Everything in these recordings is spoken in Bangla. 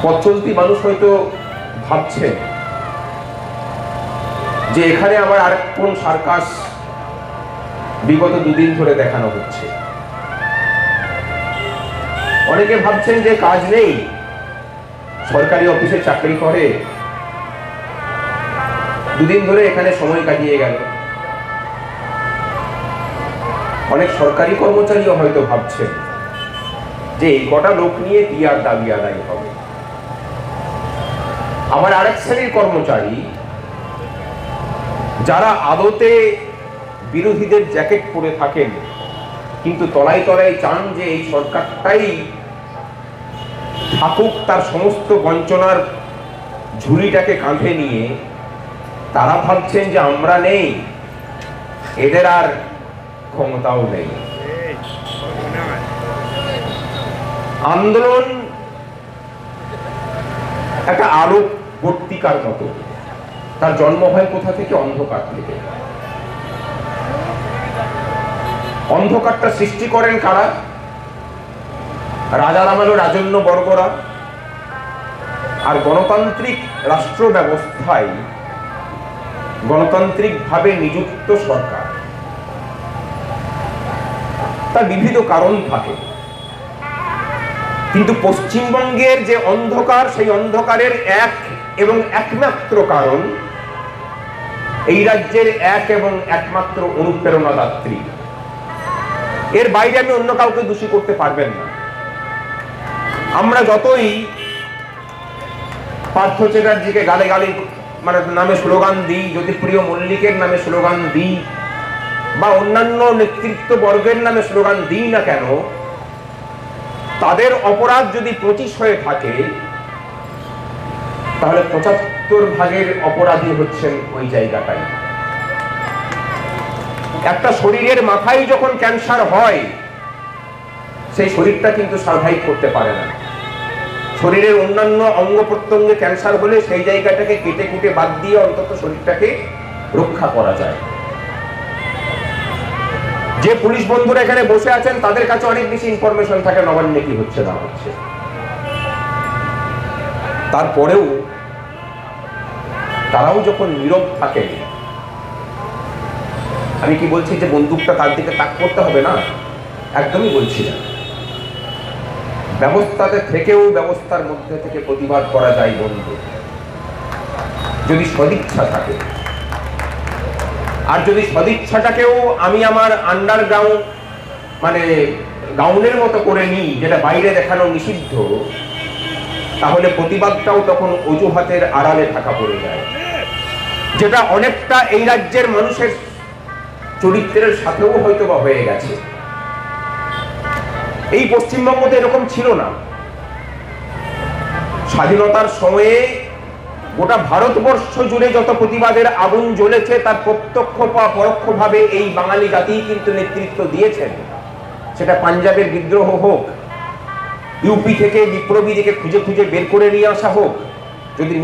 পথ চলতি মানুষ হয়তো ভাবছেন যে এখানে আমার আর কোন সার্কাস বিগত দুদিন ধরে দেখানো হচ্ছে। অনেকে ভাবছেন যে কাজ নেই, সরকারি অফিসে চাকরি করে, দুদিন ধরে এখানে সময় কাটিয়ে গেল। অনেক সরকারি কর্মচারীও হয়তো ভাবছেন যে এই কটা লোক নিয়ে কি আর দাবি আদায় হবে। আমার আরেক শ্রেণীর কর্মচারী যারা আদতে বিরোধীদের জ্যাকেট পরে থাকেন, কিন্তু তলায় তলায় চান যে এই সরকারটাই থাকুক তার সমস্ত বঞ্চনার ঝুলিটাকে কাঁধে নিয়ে, তারা ভাবছেন যে আমরা নেই, এদের আর ক্ষমতাও নেই। আন্দোলন একটা আলোক বর্তিকার মতো, তার জন্ম হয় কোথা থেকে? অন্ধকার থেকে। অন্ধকারটা সৃষ্টি করেন কারা? রাজা রামালো রাজন্য বর্গরা। আর গণতান্ত্রিক রাষ্ট্র ব্যবস্থায় গণতান্ত্রিক ভাবে নিযুক্ত সরকার, তার বিবিধ কারণ থাকে, কিন্তু পশ্চিমবঙ্গের যে অন্ধকার, সেই অন্ধকারের এক এবং একমাত্র কারণ এই রাজ্যের এক এবং একমাত্র অনুপ্রেরণাদাত্রী। এর বাইরে আমি অন্য কাউকে দোষী করতে পারবেন না। আমরা যতই পার্থ চ্যাটার্জিকে গালে গালে নামে স্লোগান দিই, জ্যোতিপ্রিয় মল্লিকের নামে স্লোগান দিই, বা অন্যান্য নেতৃত্ব বর্গের নামে স্লোগান দিই না কেন, তাদের অপরাধ যদি 25 হয়ে থাকে, তাহলে 75 অপরাধী হচ্ছেন ওই জায়গাটাই। একটা শরীরের মাথায় যখন ক্যান্সার হয়, সেই শরীরটা কিন্তু সার্ভাইভ করতে পারে না। শরীরের অন্যান্য অঙ্গ প্রত্যঙ্গে ক্যান্সার হলে সেই জায়গাটাকে কেটে কুটে বাদ দিয়ে অন্তত শরীরটাকে রক্ষা করা যায়। যে পুলিশ বন্ধুরা এখানে বসে আছেন, তাদের কাছে অনেক বেশি ইনফরমেশন থাকে নবান্নে কি হচ্ছে না হচ্ছে। তারপরেও তারাও যখন নীরব থাকেন, আমি কি বলছি যে বন্দুকটা তার দিকে তাক করতে হবে না? একদমই বলছি না। ব্যবস্থাতে থেকেও ব্যবস্থার মধ্যে থেকে প্রতিবাদ করা যায় বন্ধু, যদি সদিচ্ছা থাকে। আর যদি সদিচ্ছাটাকেও আমি আমার আন্ডারগ্রাউন্ড গাউনের মতো করে নিই, যেটা বাইরে দেখানো নিষিদ্ধ, তাহলে প্রতিবাদটাও তখন অজুহাতের আড়ালে ঢাকা পড়ে যায়, যেটা অনেকটা এই রাজ্যের মানুষের চরিত্রের সাথেও হয়তো বা হয়ে গেছে। এই পশ্চিমবঙ্গতে এরকম ছিল না। স্বাধীনতার সময়ে গোটা ভারতবর্ষ জুড়ে যত প্রতিবাদের আগুন জ্বলেছে, তার প্রত্যক্ষ বা পরোক্ষভাবে এই বাঙালি জাতি কিন্তু নেতৃত্ব দিয়েছেন। সেটা পাঞ্জাবের বিদ্রোহ হোক, ইউপি থেকে বিপ্লবীদেরকে খুঁজে খুঁজে বের করে নিয়ে আসা হোক, যদি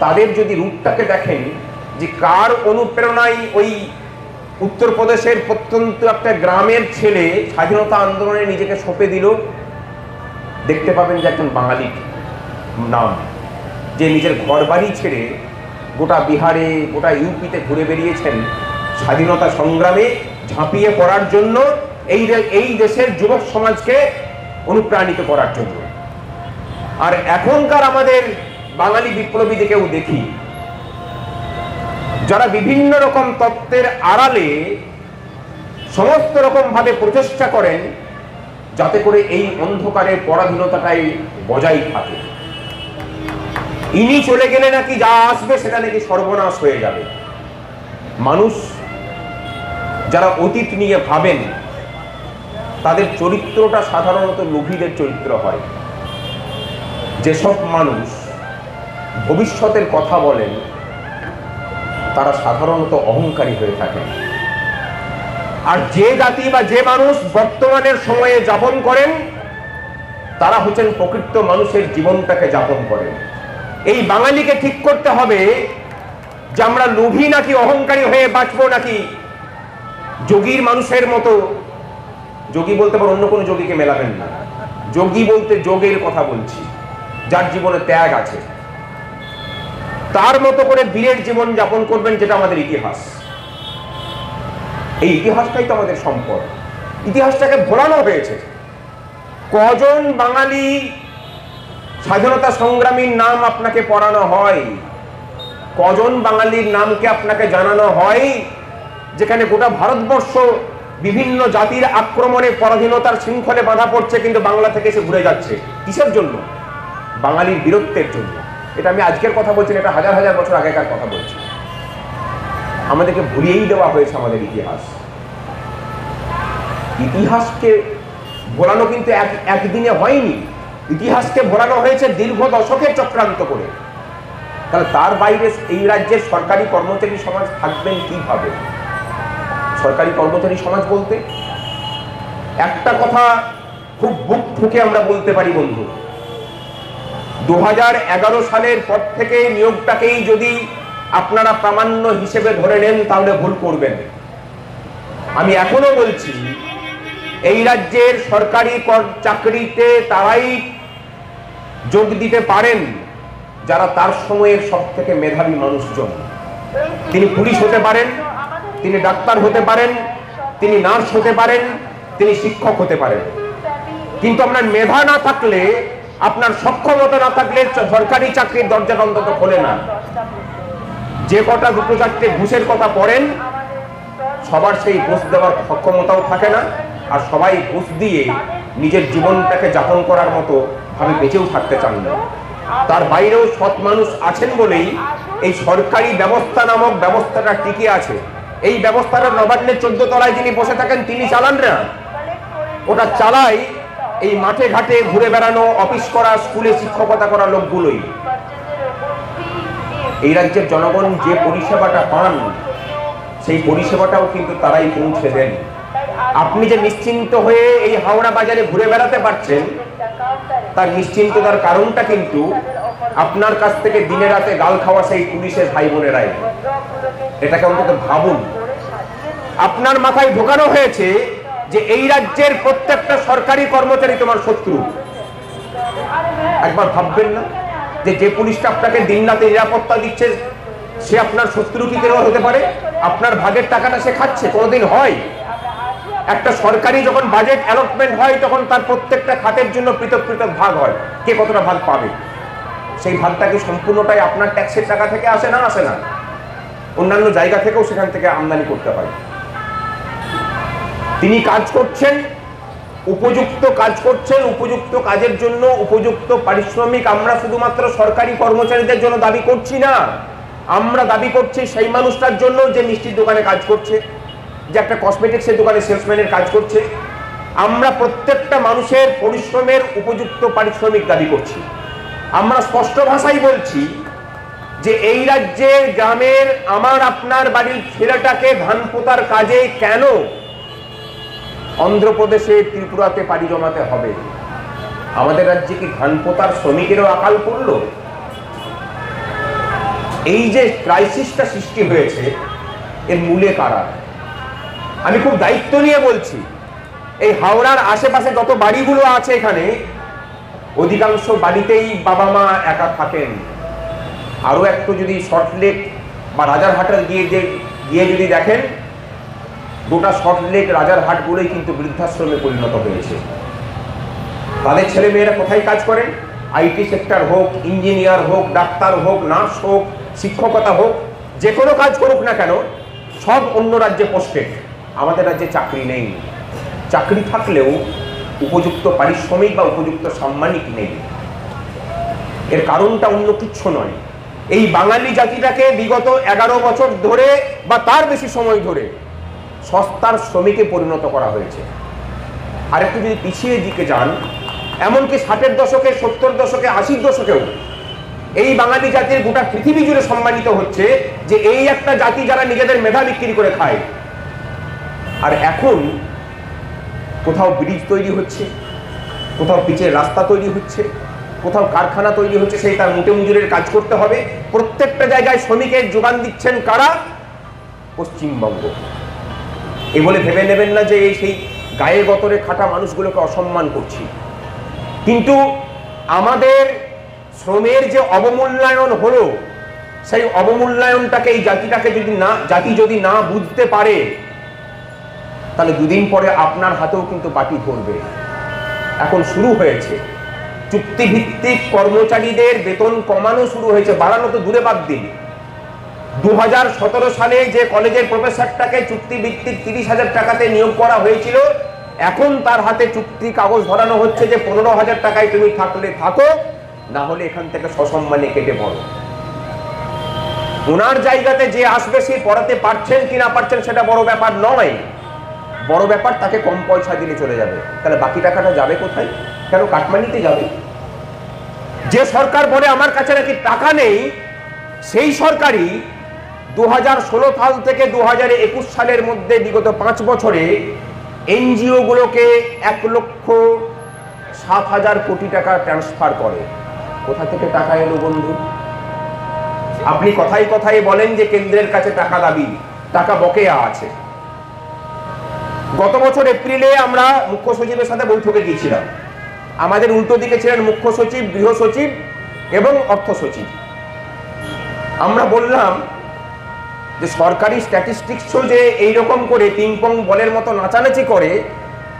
তাদের যদি রূপটাকে দেখেন যে কার অনুপ্রেরণায় ওই উত্তরপ্রদেশের প্রত্যন্ত একটা গ্রামের ছেলে স্বাধীনতা আন্দোলনে নিজেকে সঁপে দিল, দেখতে পাবেন যে একজন বাঙালি নাম, যে নিজের ঘর বাড়ি ছেড়ে গোটা বিহারে, গোটা ইউপিতে ঘুরে বেরিয়েছেন স্বাধীনতা সংগ্রামে ঝাঁপিয়ে পড়ার জন্য, এই দেশের যুবক সমাজকে অনুপ্রাণিত করার জন্য। আর এখনকার আমাদের বাঙালি বিপ্লবীদেরকেও দেখি, যারা বিভিন্ন রকম তত্ত্বের আড়ালে সমস্ত রকম ভাবে প্রচেষ্টা করেন যাতে করে এই অন্ধকারের পরাধীনতাটাই বজায় থাকে। ইনি চলে গেলে নাকি যা আসবে সেটা নাকি সর্বনাশ হয়ে যাবে। মানুষ যারা অতীত নিয়ে ভাবেন, তাদের চরিত্রটা সাধারণত লোভীদের চরিত্র হয়। যেসব মানুষ ভবিষ্যতের কথা বলেন, তারা সাধারণত অহংকারী হয়ে থাকেন। আর যে জাতি বা যে মানুষ বর্তমানের সময়ে যাপন করেন, তারা হচ্ছেন প্রকৃত মানুষের জীবনটাকে যাপন করেন। এই বাঙালিকে ঠিক করতে হবে যে আমরা লোভী নাকি অহংকারী হয়ে বাঁচবো, নাকি যোগীর মানুষের মতো। যোগী বলতে পারে, অন্য কোনো যোগীকে মেলাবেন না, যোগী বলতে যোগের কথা বলছি। যার জীবনে ত্যাগ আছে, তার মতো করে বীরের জীবন যাপন করবেন, যেটা আমাদের ইতিহাস। এই ইতিহাসটাই তো আমাদের সম্পদ। ইতিহাসটাকে ভোলানো হয়েছে। কজন বাঙালি স্বাধীনতা সংগ্রামীর নাম আপনাকে পড়ানো হয়, কজন বাঙালির নামকে আপনাকে জানানো হয়, যেখানে গোটা ভারতবর্ষ বিভিন্ন জাতির আক্রমণে পরাধীনতার শৃঙ্খলে বাঁধা পড়ছে, কিন্তু বাংলা থেকে এসে ঘুরে যাচ্ছে। কিসের জন্য? বাঙালির বীরত্বের জন্য। এটা আমি আজকের কথা বলছি না, এটা হাজার হাজার বছর আগেকার কথা বলছি। আমাদেরকে ভুলিয়েই দেওয়া হয়েছে আমাদের ইতিহাস। ইতিহাসকে ভোলানো কিন্তু একদিনে হয়নি। ইতিহাসকে ভোলানো হয়েছে দীর্ঘ দশকের চক্রান্ত করে। তাহলে তার বাইরে এই রাজ্যের সরকারি কর্মচারী সমাজ থাকবেন কিভাবে? সরকারি কর্মচারী সমাজ বলতে একটা কথা খুব বুক ঠুকে আমরা বলতে পারি বন্ধু, 2011 সালের পর থেকে নিয়োগটাকেই যদি আপনারা প্রামাণ্য হিসেবে ধরে নেন তাহলে ভুল করবেন। আমি এখনো বলছি, এই রাজ্যের সরকারি চাকরিতে তারাই যোগ দিতে পারেন যারা তার সময়ের সব থেকে মেধাবী মানুষজন। তিনি পুলিশ হতে পারেন, তিনি ডাক্তার হতে পারেন, তিনি নার্স হতে পারেন, তিনি শিক্ষক হতে পারেন। কিন্তু আপনার মেধা না থাকলে, আপনার সক্ষমতা না থাকলে সরকারি চাকরির দরজাটা অন্তত খোলে না। যে কটা দুটো চারটে ঘুষের কথা পড়েন, সবার সেই ঘুষ দেওয়ার সক্ষমতাও থাকে না, আর সবাই ঘুষ দিয়ে নিজের জীবনটাকে যাপন করার মতো ভাবে বেঁচেও থাকতে চান না। তার বাইরেও সৎ মানুষ আছেন বলেই এই সরকারি ব্যবস্থা নামক ব্যবস্থাটা টিকে আছে। এই ব্যবস্থাটা নবান্নের 14 তলায় যিনি বসে থাকেন তিনি চালান না, ওটা চালায় এই মাঠে ঘাটে ঘুরে বেড়ানো, অফিস করা, স্কুলে শিক্ষকতা করা লোকগুলোই। এই রাজ্যের জনগণ যে পরিষেবাটা পান, সেই পরিষেবাটাও কিন্তু তারাই পৌঁছে দেন। আপনি যে নিশ্চিন্ত হয়ে এই হাওড়া বাজারে ঘুরে বেড়াতে পারছেন, তার নিশ্চিন্ততার কারণটা কিন্তু আপনার কাছ থেকে দিনে রাতে গাল খাওয়া সেই পুলিশের ভাই বোনেরাই। এটাকে অন্তত ভাবুন। আপনার মাথায় ঢোকানো হয়েছে যে এই রাজ্যের প্রত্যেকটা সরকারি কর্মচারী তোমার শত্রু। একবার ভাববেন না যে যে পুলিশটা আপনাকে দিন রাতে নিরাপত্তা দিচ্ছে সে আপনার শত্রু কি কেউ হতে পারে? আপনার ভাগের টাকাটা সে খাচ্ছে? কোনোদিন হয়? একটা সরকারি যখন বাজেট অ্যালটমেন্ট হয় তখন তার প্রত্যেকটা খাতের জন্য পৃথক পৃথক ভাগ হয়, কে কতটা ভাগ পাবে। সেই ভাগটা কি সম্পূর্ণটাই আপনার ট্যাক্সের টাকা থেকে আসে? না, আসে না। অন্যান্য জায়গা থেকেও সেখান থেকে আমদানি করতে হয়। তিনি কাজ করছেন, উপযুক্ত কাজ করছেন, উপযুক্ত কাজের জন্য উপযুক্ত পারিশ্রমিক আমরা শুধুমাত্র সরকারি কর্মচারীদের জন্য দাবি করছি না, আমরা দাবি করছি সেই মানুষটার জন্য যে মিষ্টির দোকানে কাজ করছে, যে একটা কসমেটিক্সের দোকানে সেলসম্যানের কাজ করছে। আমরা প্রত্যেকটা মানুষের পরিশ্রমের উপযুক্ত পারিশ্রমিক দাবি করছি। আমরা স্পষ্ট ভাষায় বলছি যে এই রাজ্যের গ্রামের আমার আপনার বাড়ির ছেলেটাকে ধান পোতার কাজে কেন অন্ধ্রপ্রদেশে, ত্রিপুরাতে পাড়ি জমাতে হবে? আমাদের রাজ্যে কি ধান পোতার শ্রমিকেরও আকাল পড়ল? এই যে ক্রাইসিসটা সৃষ্টি হয়েছে এর মূলে কারা? আমি খুব দায়িত্ব নিয়ে বলছি, এই হাওড়ার আশেপাশে যত বাড়িগুলো আছে এখানে অধিকাংশ বাড়িতেই বাবা মা একা থাকেন। আরো একটু যদি সল্টলেক বা রাজারহাটে গিয়ে যদি দেখেন, গোটা সল্টলেক রাজারহাটগুলোই কিন্তু বৃদ্ধাশ্রমে পরিণত হয়েছে। তাদের ছেলে মেয়েরা কোথায় কাজ করেন? আইটি সেক্টর হোক, ইঞ্জিনিয়ার হোক, ডাক্তার হোক, নার্স হোক, শিক্ষকতা হোক, যে কোনো কাজ করুক না কেন সব অন্য রাজ্যে পোস্টেড। আমাদের রাজ্যে চাকরি নেই। চাকরি থাকলেও উপযুক্ত পারিশ্রমিক বা উপযুক্ত সাম্মানিক নেই। এর কারণটা অন্য কিচ্ছু নয়, এই বাঙালি জাতিটাকে বিগত 11 বছর ধরে বা তার বেশি সময় ধরে সস্তার শ্রমিকে পরিণত করা হয়েছে। আর একটু যদি পিছিয়ে দিকে যান, এমনকি 60-এর দশকে, 70-এর দশকে, 80-এর দশকেও এই বাঙালি জাতির গোটা পৃথিবী জুড়ে সম্মানিত হচ্ছে যে এই একটা জাতি যারা নিজেদের মেধা বিক্রি করে খায়। আর এখন কোথাও ব্রিজ তৈরি হচ্ছে, কোথাও পিচের রাস্তা তৈরি হচ্ছে, কোথাও কারখানা তৈরি হচ্ছে, সেই তার মুটে মজুরের কাজ করতে হবে। প্রত্যেকটা জায়গায় শ্রমিকের যোগান দিচ্ছেন কারা? পশ্চিমবঙ্গ। এই বলে ভেবে নেবেন না যে এই সেই গায়ে গতরে খাটা মানুষগুলোকে অসম্মান করছি। কিন্তু আমাদের শ্রমের যে অবমূল্যায়ন হলো, সেই অবমূল্যায়নটাকে এই জাতি যদি না বুঝতে পারে, তাহলে দুদিন পরে আপনার হাতেও কিন্তু বাটি ধরবে। এখন শুরু হয়েছে চুক্তিভিত্তিক কর্মচারীদের বেতন কমানো শুরু হয়েছে, বাড়ানো তো দূরে বাদ দিন। 2017 সালে যে কলেজের প্রফেসরটাকে চুক্তিভিত্তিক 30,000 টাকাতে নিয়োগ করা হয়েছিল, এখন তার হাতে চুক্তি কাগজ ধরানো হচ্ছে যে 15,000 টাকায় তুমি থাকলে থাকো, না হলে এখান থেকে সসম্মানে কেটে পড়ো। ওনার জায়গাতে যে আসবে সে পড়াতে পারছেন কি না পারছেন সেটা বড় ব্যাপার নয়, বড় ব্যাপার তাকে কম পয়সা দিলে চলে যাবে। তাহলে বাকি টাকাটা যাবে কোথায়? কেন কাটমানিতে যাবে? যে সরকার বলে আমার কাছে নাকি টাকা নেই, সেই সরকারই 2016 সাল থেকে 2021 সালের মধ্যে বিগত 5 বছরে এনজিও গুলোকে 1,07,000 কোটি টাকা ট্রান্সফার করে। কোথা থেকে টাকা এলো বন্ধু? আপনি কথায় কথায় বলেন যে কেন্দ্রের কাছে টাকা দাবি, টাকা বকেয়া আছে। গত বছর এপ্রিলে আমরা মুখ্য সচিবের সাথে বৈঠকে গিয়েছিলাম। আমাদের উল্টো দিকে ছিলেন মুখ্য সচিব, গৃহ সচিব এবং অর্থ সচিব। আমরা বললাম যে সরকারি স্ট্যাটিস্টিক্সও যে এইরকম করে পিং পং বলের মতো নাচানাচি করে,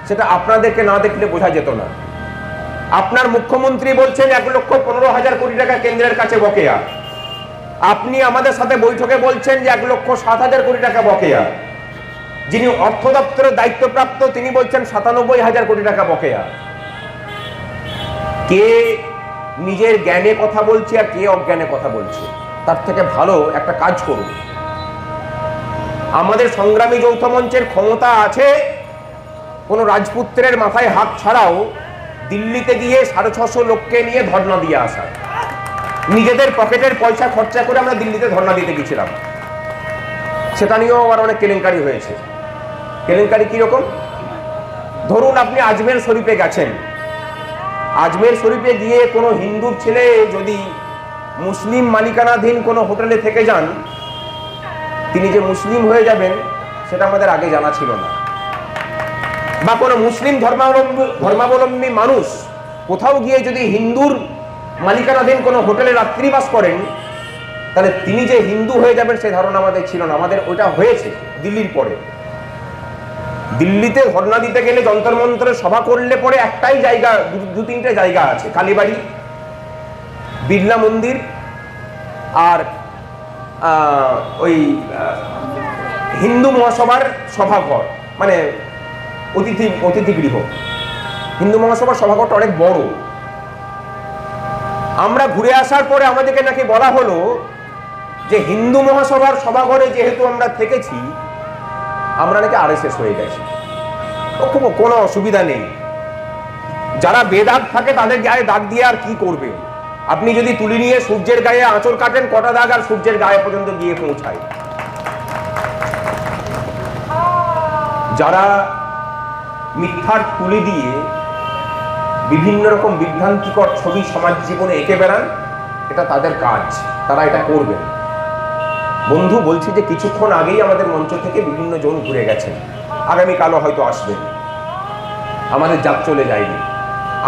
সেটা আপনাদেরকে না দেখলে বোঝা যেত না। আপনার মুখ্যমন্ত্রী বলছেন 1,15,000 কোটি টাকা কেন্দ্রের কাছে বকেয়া, আপনি আমাদের সাথে বৈঠকে বলছেন যে 1,07,000 কোটি টাকা বকেয়া। যিনি অর্থ দপ্তরের দায়িত্বপ্রাপ্ত তিনি বলছেন 97,000 কোটি টাকা বকেয়া। কে নিজের জ্ঞানে কথা বলছে আর কে অজ্ঞানে কথা বলছে? তার থেকে ভালো একটা কাজ করুন। আমাদের সংগ্রামী যৌথ মঞ্চের ক্ষমতা আছে কোন রাজপুত্রের মাথায় হাত ছাড়াও দিল্লিতে গিয়ে 650 লোককে নিয়ে ধর্ণা দিয়ে আসা। নিজেদের পকেটের পয়সা খরচা করে আমরা দিল্লিতে ধর্ণা দিতে গেছিলাম, সেটা নিয়েও আবার অনেক কেলেঙ্কারি হয়েছে। কেলেঙ্কারি কিরকম? ধরুন আপনি আজমের শরীফে গেছেন, আজমের শরীফে গিয়ে কোনো হিন্দুর ছেলে যদি মুসলিম মালিকানাধীন কোনো হোটেলে থেকে যান, তিনি যে মুসলিম হয়ে যাবেন সেটা আমাদের আগে জানা ছিল না। বা কোনো মুসলিম ধর্মাবলম্বী মানুষ কোথাও গিয়ে যদি হিন্দুর মালিকানাধীন কোনো হোটেলে রাত্রিবাস করেন, তাহলে তিনি যে হিন্দু হয়ে যাবেন সে ধারণা আমাদের ছিল না। আমাদের ওটা হয়েছে দিল্লির পরে। দিল্লিতে ধর্ণা দিতে গেলে যন্তর মন্ত্রে সভা করলে পরে একটাই জায়গা, 2-3টে জায়গা আছে, কালীবাড়ি, বিড়লা মন্দির আর ওই হিন্দু মহাসভার সভাঘর, মানে অতিথি গৃহ। হিন্দু মহাসভার সভাঘরটা অনেক বড়। আমরা ঘুরে আসার পরে আমাদেরকে নাকি বলা হলো যে হিন্দু মহাসভার সভাঘরে যেহেতু আমরা থেকেছি, আমরা নাকি আরএসএস হয়ে গেছি। কোনো অসুবিধা নেই, যারা বেদাগ থাকে তাদের গায়ে দাগ দিয়ে আর কি করবে? আপনি যদি তুলি নিয়ে সূর্যের গায়ে আঁচড় কাটেন, কটা দাগ আর সূর্যের গায়ে পর্যন্ত গিয়ে পৌঁছায়। যারা মিথ্যার তুলি দিয়ে বিভিন্ন রকম বিভ্রান্তিকর ছবি সমাজ জীবনে এঁকে বেড়ান, এটা তাদের কাজ, তারা এটা করবেন। বন্ধু বলছি যে কিছুক্ষণ আগেই আমাদের মঞ্চ থেকে বিভিন্ন জন ঘুরে গেছেন, আগামীকালও হয়তো আসবেন। আমাদের জাত চলে যায়নি,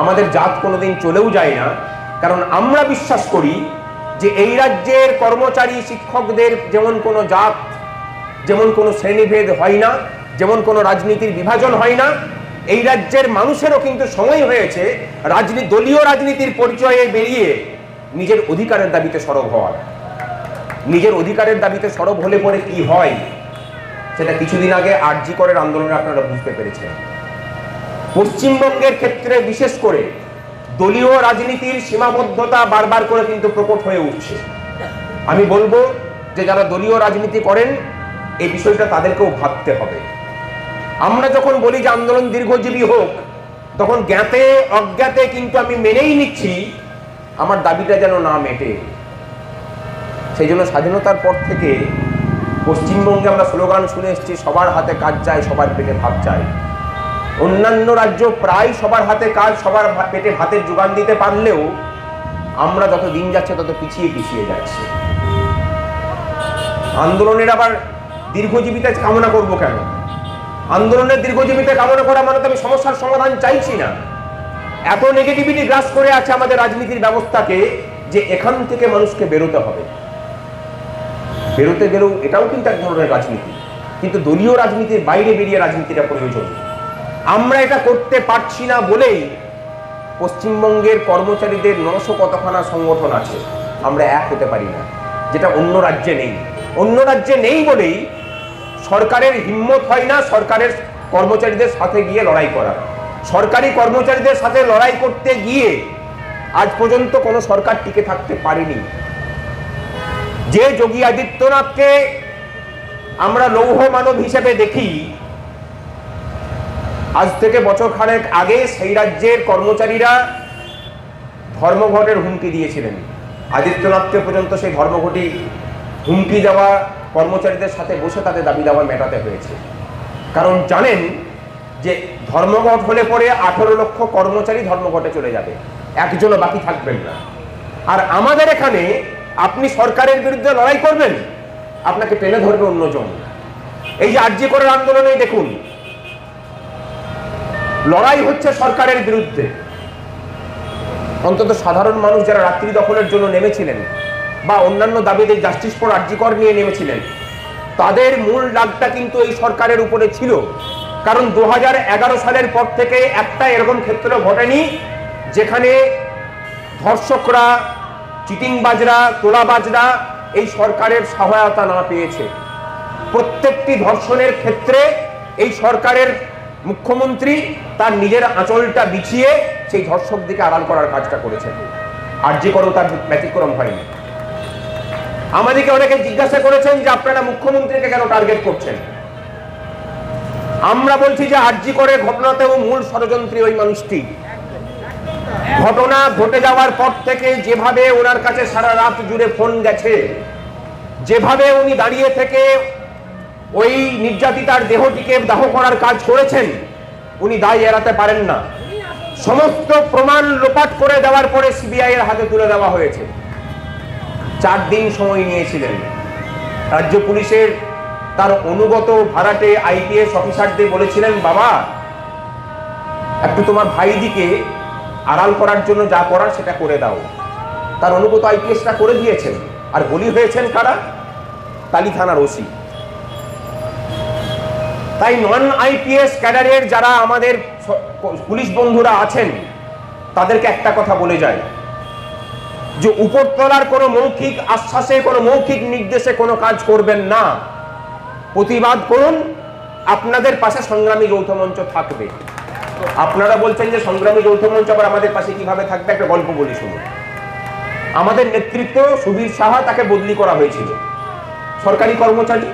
আমাদের জাত কোনোদিন চলেও যায় না, কারণ আমরা বিশ্বাস করি যে এই রাজ্যের কর্মচারী শিক্ষকদের যেমন কোনো জাত, যেমন কোনো শ্রেণীভেদ হয় না, যেমন কোনো রাজনীতির বিভাজন হয় না, এই রাজ্যের মানুষেরও কিন্তু সময় হয়েছে দলীয় রাজনীতির পরিচয়ে বেরিয়ে নিজের অধিকারের দাবিতে সরব হওয়ার। নিজের অধিকারের দাবিতে সরব হলে পরে কি হয় সেটা কিছুদিন আগে আরজি করের আন্দোলনে আপনারা বুঝতে পেরেছেন। পশ্চিমবঙ্গের ক্ষেত্রে বিশেষ করে দলীয় রাজনীতির সীমাবদ্ধতা বারবার করে কিন্তু প্রকট হয়ে উঠছে। আমি বলবো যে যারা দলীয় রাজনীতি করেন এই বিষয়টা তাদেরকেও ভাবতে হবে। আমরা যখন বলি যে আন্দোলন দীর্ঘজীবী হোক, তখন জ্ঞাতে অজ্ঞাতে কিন্তু আমি মেনেই নিচ্ছি আমার দাবিটা যেন না মেটে। সেই জন্য স্বাধীনতার পর থেকে পশ্চিমবঙ্গে আমরা স্লোগান শুনে এসেছি, সবার হাতে কাজ চাই, সবার পেটে ভাত চাই। অন্যান্য রাজ্য প্রায় সবার হাতে কাজ, সবার পেটে ভাতের যোগান দিতে পারলেও আমরা যত দিন যাচ্ছে তত পিছিয়ে যাচ্ছে। আন্দোলনের আবার দীর্ঘজীবিতা কামনা করব কেন? আন্দোলনের দীর্ঘজীবিতা কামনা করা মানে তো আমি সমস্যার সমাধান চাইছি না। এত নেগেটিভিটি গ্রাস করে আছে আমাদের রাজনীতির ব্যবস্থাকে যে এখান থেকে মানুষকে বেরোতে হবে। বেরোতে গেলেও এটাও কিন্তু এক ধরনের রাজনীতি, কিন্তু দলীয় রাজনীতির বাইরে বেরিয়ে রাজনীতিটা প্রয়োজন। আমরা এটা করতে পারছি না বলেই পশ্চিমবঙ্গের কর্মচারীদের 900 কতখানা সংগঠন আছে, আমরা এক হতে পারি না, যেটা অন্য রাজ্যে নেই। অন্য রাজ্যে নেই বলেই সরকারের হিম্মত হয় না সরকারের কর্মচারীদের সাথে গিয়ে লড়াই করা। সরকারি কর্মচারীদের সাথে লড়াই করতে গিয়ে আজ পর্যন্ত কোনো সরকার টিকে থাকতে পারেনি। যে যোগী আদিত্যনাথকে আমরা লৌহ মানব হিসেবে দেখি, আজ থেকে বছর খানেক আগে সেই রাজ্যের কর্মচারীরা ধর্মঘটের হুমকি দিয়েছিলেন। আদিত্যনাথকে পর্যন্ত সেই ধর্মঘটি হুমকি দেওয়া কর্মচারীদের সাথে বসে তাদের দাবি দাবা মেটাতে হয়েছে। কারণ জানেন যে ধর্মঘট হলে পরে 18 লক্ষ কর্মচারী ধর্মঘটে চলে যাবে, একজনও বাকি থাকবেন না। আর আমাদের এখানে আপনি সরকারের বিরুদ্ধে লড়াই করবেন, আপনাকে টেনে ধরবে অন্যজন। এই যে আরজি করের আন্দোলনে দেখুন, লড়াই হচ্ছে সরকারের বিরুদ্ধে। অন্তত সাধারণ মানুষ যারা রাত্রি দখলের জন্য নেমেছিলেন বা অন্যান্য দাবিতে জাস্টিস ফর আরজি কর নিয়ে নেমেছিলেন, তাদের মূল ডাকটা কিন্তু এই সরকারের উপরে ছিল। কারণ 2011 সালের পর থেকে একটা এরকম ক্ষেত্র ঘটেনি যেখানে ধর্ষকরা, চিটিংবাজরা, তোলাবাজরা এই সরকারের সহায়তা না পেয়েছে। প্রত্যেকটি ধর্ষণের ক্ষেত্রে এই সরকারের মুখ্যমন্ত্রী তার নিজের আঁচলটা বিছিয়ে সেই ধর্ষকদিকে আড়াল করার কাজটা করেছেন। আরজি করেও তার ব্যতিক্রম হয়নি। আমাদেরকে অনেকে জিজ্ঞাসা করেছেন যে আপনারা মুখ্যমন্ত্রীকে কেন টার্গেট করছেন। আমরা বলছি যে আরজি করের ঘটনাতেও মূল ষড়যন্ত্রী ওই মানুষটি। ঘটনা ঘটে যাওয়ার পর থেকে যেভাবে ওনার কাছে সারা রাত জুড়ে ফোন গেছে, যেভাবে উনি দাঁড়িয়ে থেকে ওই নির্যাতিতার দেহটিকে দাহ করার কাজ করেছেন, উনি দায় এড়াতে পারেন না। সমস্ত প্রমাণ লোপাট করে দেওয়ার পরে সিবিআই এর হাতে তুলে দেওয়া হয়েছে। 4 দিন সময় নিয়েছিলেন। রাজ্য পুলিশের তার অনুগত ভাড়াটে আইপিএস অফিসারদের বলেছিলেন, বাবা একটু তোমার ভাইদিকে আড়াল করার জন্য যা করার সেটা করে দাও। তার অনুগত আইপিএসটা করে দিয়েছেন। আর বলি হয়েছেন কারা? টালি থানার ওসি। তাই নন আইপিএস ক্যাডারের যারা আমাদের পুলিশ বন্ধুরা আছেন, তাদেরকে একটা কথা বলে যায় যে উপরতলার কোনো মৌখিক আশ্বাসে, কোনো মৌখিক নির্দেশে কোনো কাজ করবেন না। প্রতিবাদ করুন, আপনাদের পাশে সংগ্রামী যৌথ মঞ্চ থাকবে। আপনারা বলছেন যে সংগ্রামী যৌথ মঞ্চ আবার আমাদের পাশে কিভাবে থাকবে, একটা গল্প বলি শুনুন। আমাদের নেতৃত্ব সুবীর সাহা, তাকে বদলি করা হয়েছিল, সরকারি কর্মচারী।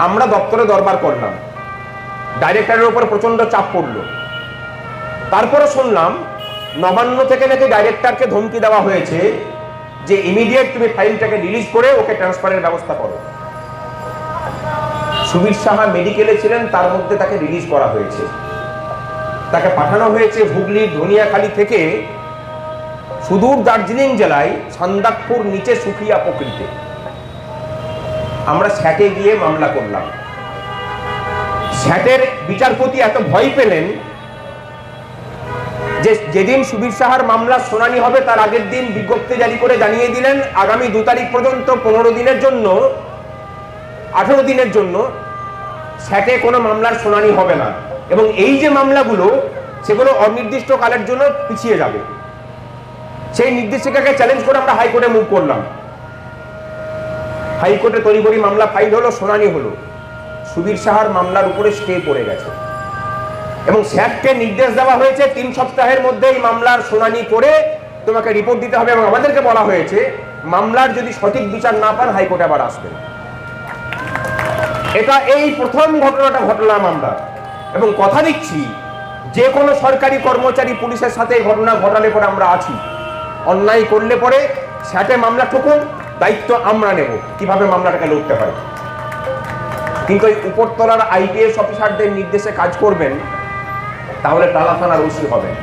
আমরা দপ্তরে দরবার করলাম, ডাইরেক্টরের উপর প্রচন্ড চাপ পড়লো। তারপরে শুনলাম নবান্ন থেকে নাকি ডাইরেক্টরকে ধমকি দেওয়া হয়েছে যে ইমিডিয়েট তুমি ফাইলটাকে রিলিজ করে ওকে ট্রান্সফারের ব্যবস্থা করো। সুবীর সাহা মেডিকেলে ছিলেন, তার মধ্যে তাকে রিলিজ করা হয়েছে। তাকে পাঠানো হয়েছে হুগলির ধনিয়াখালী থেকে সুদূর দার্জিলিং জেলায় সান্দাকপুর নিচে সুখিয়া প্রকৃতি। আমরা স্যাটে গিয়ে মামলা করলাম। স্যাটের বিচারপতি এত ভয় পেলেন যে যেদিন সুবীর সাহার মামলা শুনানি হবে তার আগের দিন বিজ্ঞপ্তি জারি করে জানিয়ে দিলেন আগামী 2 তারিখ পর্যন্ত 15 দিনের জন্য, 18 দিনের জন্য স্যাটে কোনো মামলার শুনানি হবে না, এবং এই যে মামলাগুলো সেগুলো অনির্দিষ্ট কালের জন্য পিছিয়ে যাবে। সেই নির্দেশিকাকে চ্যালেঞ্জ করে আমরা হাইকোর্টে মুভ করলাম। হাইকোর্টে তড়িঘড়ি মামলা ফাইল হলো, শুনানি হলো। সুবীর সাহার মামলার উপরে স্টে পড়ে গেছে এবং স্যাটকে নির্দেশ দেওয়া হয়েছে 3 সপ্তাহের মধ্যে এই মামলার শুনানি করে তোমাকে রিপোর্ট দিতে হবে, এবং আমাদেরকে বলা হয়েছে মামলার যদি সঠিক বিচার না পান হাইকোর্টে আবার আসবেন। এটা এই প্রথম ঘটনাটা ঘটলাম আমরা, এবং কথা দিচ্ছি যে কোনো সরকারি কর্মচারী পুলিশের সাথে এই ঘটনা ঘটালে পরে আমরা আছি। অন্যায় করলে পরে স্যাটে মামলা ঠুকুন, দায়িত্ব আমরা নেব কিভাবে মামলাটাকে লড়তে হয়। কিন্তু এই উপরতলার আইপিএস অফিসারদের নির্দেশে কাজ করবেন, তাহলে টালা থানার ওসি হবেন।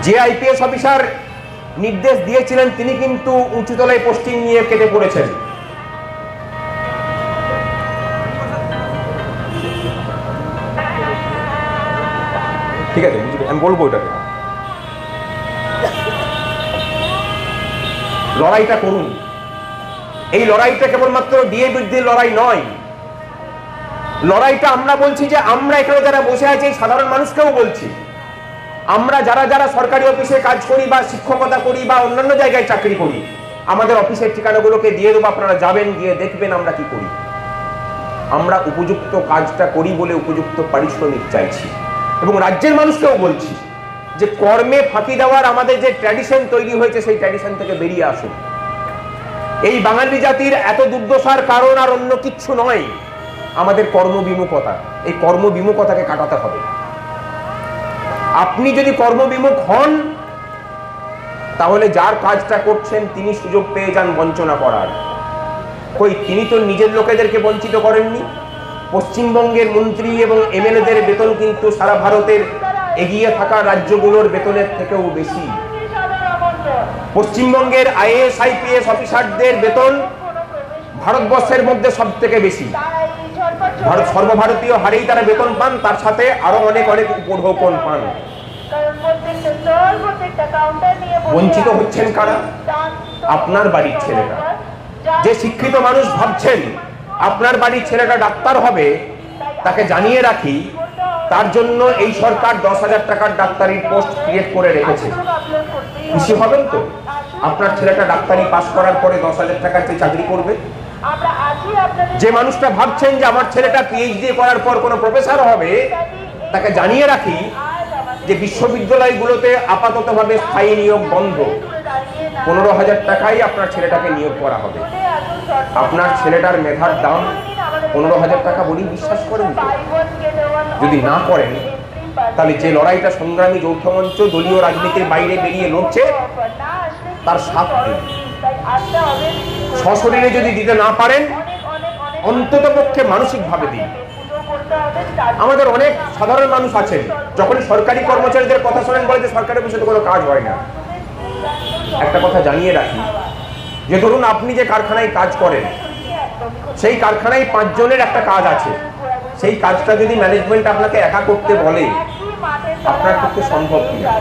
যে আইপিএস অফিসার নির্দেশ দিয়েছিলেন তিনি কিন্তু উঁচুতলায় পোস্টিং নিয়ে কেটে পড়েছেন। ঠিক আছে, আমি বলবো ওটাকে। লড়াইটা করুন। এই লড়াইটা কেবলমাত্র ডিএ বৃদ্ধির লড়াই নয়, লড়াইটা আমরা বলছি যে আমরা এখানে যারা বসে আছি সাধারণ মানুষকেও বলছি, আমরা যারা যারা সরকারি অফিসে কাজ করি বা শিক্ষকতা করি বা অন্যান্য জায়গায় চাকরি করি, আমাদের অফিসের ঠিকানাগুলোকে দিয়ে দেবো, আপনারা যাবেন, গিয়ে দেখবেন আমরা কি করি। আমরা উপযুক্ত কাজটা করি বলে উপযুক্ত পারিশ্রমিক চাইছি। এবং রাজ্যের মানুষকেও বলছি যে কর্মে ফাঁকি দেওয়ার আমাদের যে ট্র্যাডিশন তৈরি হয়েছে সেই ট্র্যাডিশন থেকে বেরিয়ে আসুন। এই বাঙালি জাতির এত দুর্দশার কারণ আর অন্য কিচ্ছু নয়, আমাদের কর্মবিমুখতা। এই কর্মবিমুখতাকে কাটাতে হবে। আপনি যদি কর্মবিমুখ হন তাহলে যার কাজটা করছেন তিনি সুযোগ পেয়ে যান বঞ্চনা করার। কই, তিনি তো নিজের লোকেদেরকে বঞ্চিত করেননি। পশ্চিমবঙ্গের মন্ত্রী এবং এমএলএদের বেতন কিন্তু সারা ভারতের এগিয়ে থাকা রাজ্যগুলোর বেতনের থেকেও বেশি। পশ্চিমবঙ্গের আইএএস আইপিএস অফিসারদের বেতন ভারতবর্ষের মধ্যে সব থেকে বেশি। সর্বভারতীয় হারেই তারা বেতন পান, তার সাথে আরো অনেক অনেক উপঢৌকন পান। বঞ্চিত হচ্ছেন কারা? আপনার বাড়ির ছেলেরা। যে শিক্ষিত মানুষ ভাবছেন আপনার বাড়ির ছেলেটা ডাক্তার হবে, তাকে জানিয়ে রাখি তার জন্য এই সরকার 10,000 টাকার ডাক্তারি পোস্ট ক্রিয়েট করে রেখেছে। খুশি হবেন তো? আপনার ছেলেটা ডাক্তারি পাস করার পরে 10,000 টাকার যে চাকরি করবে। যে মানুষটা ভাবছেন যে আমার ছেলেটা পিএইচডি করার পর কোনো প্রফেসর হবে, তাকে জানিয়ে রাখি যে বিশ্ববিদ্যালয়গুলোতে আপাততভাবে স্থায়ী নিয়োগ বন্ধ। 15,000 টাকায় আপনার ছেলেটাকে নিয়োগ করা হবে। আপনার ছেলেটার মেধার দাম 15,000 টাকা বলেই বিশ্বাস করেন তো? যদি না করেন তাহলে যে লড়াইটা সংগ্রামী যৌথ মঞ্চ দলীয় রাজনীতির বাইরে বেরিয়ে লড়ছে তার সাথ দিন। সশরীরে যদি দিতে না পারেন অন্তত পক্ষে মানসিকভাবে দিন। আমাদের অনেক সাধারণ মানুষ আছেন, যখন সরকারি কর্মচারীদের কথা শোনেন বলে যে সরকারের বিষয়ে কোনো কাজ হয় না। একটা কথা জানিয়ে রাখি, যে ধরুন আপনি যে কারখানায় কাজ করেন, সেই কারখানায় 5 জনের একটা কাজ আছে। সেই কাজটা যদি ম্যানেজমেন্ট আপনাকে একা করতে বলে, আপনার পক্ষে সম্ভব কিনা?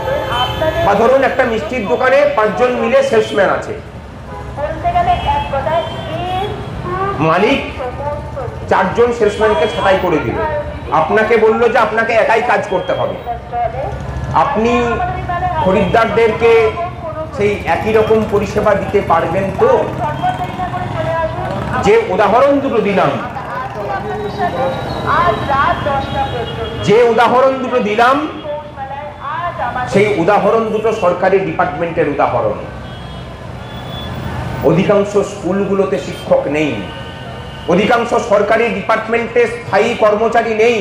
বা ধরুন একটা মিষ্টির দোকানে 5 জন মিলে সেলসম্যান আছে, মালিক 4 জন সেলসম্যানকে ছাঁটাই করে দিল, আপনাকে বলল যে আপনাকে একাই কাজ করতে হবে। আপনি খরিদ্দারদেরকে সেই একই রকম পরিষেবা দিতে পারবেন তো? যে উদাহরণ দুটো দিলাম, সেই উদাহরণ দুটো সরকারি ডিপার্টমেন্টের উদাহরণ। অধিকাংশ স্কুলগুলোতে শিক্ষক নেই, অধিকাংশ সরকারি ডিপার্টমেন্টে স্থায়ী কর্মচারী নেই।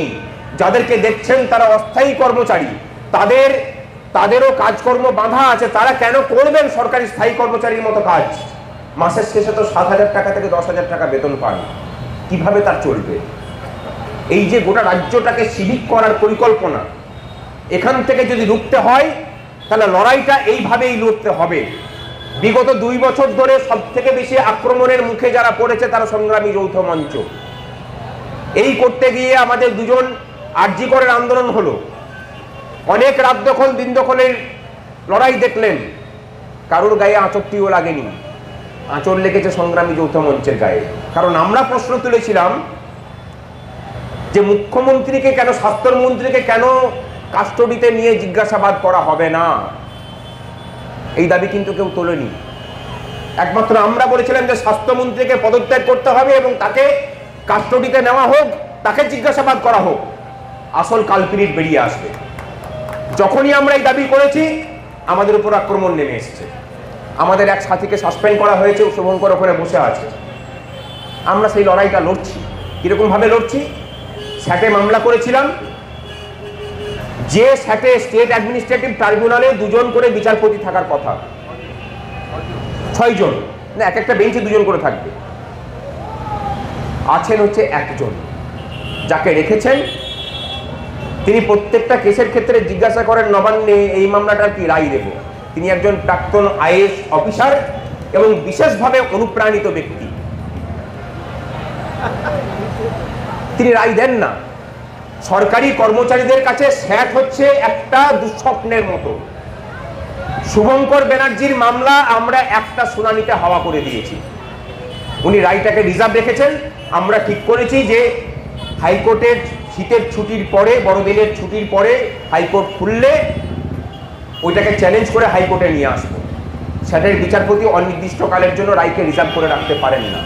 যাদেরকে দেখছেন তারা অস্থায়ী কর্মচারী, তাদেরও কাজকর্ম বাঁধা আছে। তারা কেন করবেন সরকারি স্থায়ী কর্মচারীর মতো কাজ? মাসের শেষে তো 7,000 টাকা থেকে 10,000 টাকা বেতন পান, কিভাবে তার চলবে? এই যে গোটা রাজ্যটাকে সিভিক করার পরিকল্পনা, এখান থেকে যদি রুখতে হয় তাহলে লড়াইটা এইভাবেই লড়তে হবে। বিগত 2 বছর ধরে সব থেকে বেশি আক্রমণের মুখে যারা পড়েছে তারা সংগ্রামী যৌথ মঞ্চ। এই করতে গিয়ে আমাদের 2জন আরজি করের আন্দোলন হলো, অনেক রাত দখল দিন দখলের লড়াই দেখলেন, কারোর গায়ে আঁচড়টিও লাগেনি। আঁচড় লেগেছে সংগ্রামী যৌথ মঞ্চের গায়ে। কারণ আমরা প্রশ্ন তুলেছিলাম যে মুখ্যমন্ত্রীকে কেন, স্বাস্থ্যমন্ত্রীকে কেন কাস্টডিতে নিয়ে জিজ্ঞাসাবাদ করা হবে না? এই দাবি কিন্তু কেউ তোলেনি। একমাত্র আমরা বলেছিলাম যে স্বাস্থ্যমন্ত্রীকে পদত্যাগ করতে হবে এবং তাকে কাস্টডিতে নেওয়া হোক, তাকে জিজ্ঞাসাবাদ করা হোক, আসল কালপিরিট বেরিয়ে আসবে। যখনই আমরা এই দাবি করেছি আমাদের উপর আক্রমণ নেমে এসেছে। আমাদের এক সাথীকে সাসপেন্ড করা হয়েছে, শুভঙ্কর ওখানে বসে আছে। আমরা সেই লড়াইটা লড়ছি। কিরকম ভাবে লড়ছি? স্যাটে মামলা করেছিলাম, যে স্যাটে স্টেট অ্যাডমিনিস্ট্রেটিভ ট্রাইব্যুনালে 2 জন করে বিচারপতি থাকার কথা, 6 জন না, এক একটা বেঞ্চে 2 জন করে থাকবে, আছেন হচ্ছে 1 জন। যাকে রেখেছেন তিনি প্রত্যেকটা কেসের ক্ষেত্রে জিজ্ঞাসা করেন নবান্নে এই মামলাটার কি রায় দেব। তিনি একজন প্রাক্তন আইএএস অফিসার এবং বিশেষভাবে অনুপ্রাণিত ব্যক্তি। তিনি রায় দেন না। সরকারি কর্মচারীদের কাছে স্যাট হচ্ছে একটা দুঃস্বপ্নের মতো। শুভঙ্কর ব্যানার্জির মামলা আমরা একটা শুনানিতে হাওয়া করে দিয়েছি। উনি রায়টাকে রিজার্ভ রেখেছেন। আমরা ঠিক করেছি যে হাইকোর্টের শীতের ছুটির পরে, বড়দিনের ছুটির পরে হাইকোর্ট খুললে ওইটাকে চ্যালেঞ্জ করে হাইকোর্টে নিয়ে আসবো। সেটার বিচারপতি অনির্দিষ্টকালের জন্য রায়কে রিজার্ভ করে রাখতে পারেন না।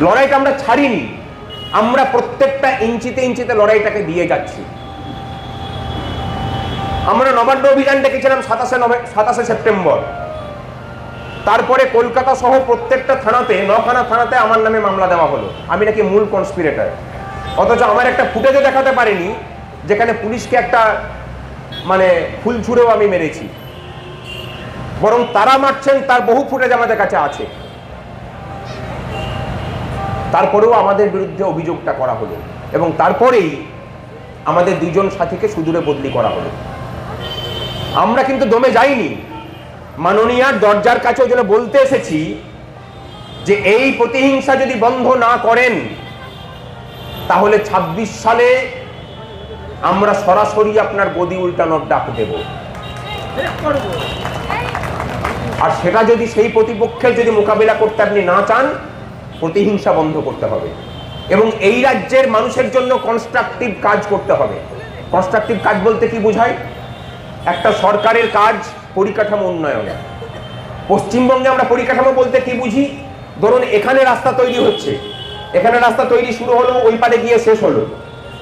লড়াইটা আমরা ছাড়িনি, আমরা প্রত্যেকটা ইঞ্চিতে ইঞ্চিতে লড়াইটাকে দিয়ে যাচ্ছি। আমরা নবান্ন অভিযান ডেকেছিলাম 27 সেপ্টেম্বর। তারপরে কলকাতা সহ প্রত্যেকটা থানাতে, 9খানা থানাতে আমার নামে মামলা দেওয়া হলো, আমি নাকি মূল কনস্পিরেটর। অথচ আমার একটা ফুটেজও দেখাতে পারেনি যেখানে পুলিশকে একটা ফুল ছুঁড়েও আমি মেরেছি, বরং তারা মারছেন তার বহু ফুটেজ আমাদের কাছে আছে। তারপরেও আমাদের বিরুদ্ধে অভিযোগটা করা হলো এবং তারপরেই আমাদের 2 জন সাথীকে সুদূরে বদলি করা হলো। আমরা কিন্তু দমে যাইনি। মাননীয়ার দরজার কাছে ওই জন্য বলতে এসেছি যে এই প্রতিহিংসা যদি বন্ধ না করেন তাহলে 26 সালে আমরা সরাসরি আপনার গদি উল্টানোর ডাক দেব। আর সেটা যদি সেই প্রতিপক্ষের যদি মোকাবিলা করতে আপনি না চান, প্রতিহিংসা বন্ধ করতে হবে এবং এই রাজ্যের মানুষের জন্য কনস্ট্রাকটিভ কাজ করতে হবে। কনস্ট্রাকটিভ কাজ বলতে কি বোঝায়? একটা সরকারের কাজ পরিকাঠামো উন্নয়নে। পশ্চিমবঙ্গে আমরা পরিকাঠামো বলতে কি বুঝি? ধরুন এখানে রাস্তা তৈরি হচ্ছে, এখানে রাস্তা তৈরি শুরু হলো, ওই পারে গিয়ে শেষ হলো,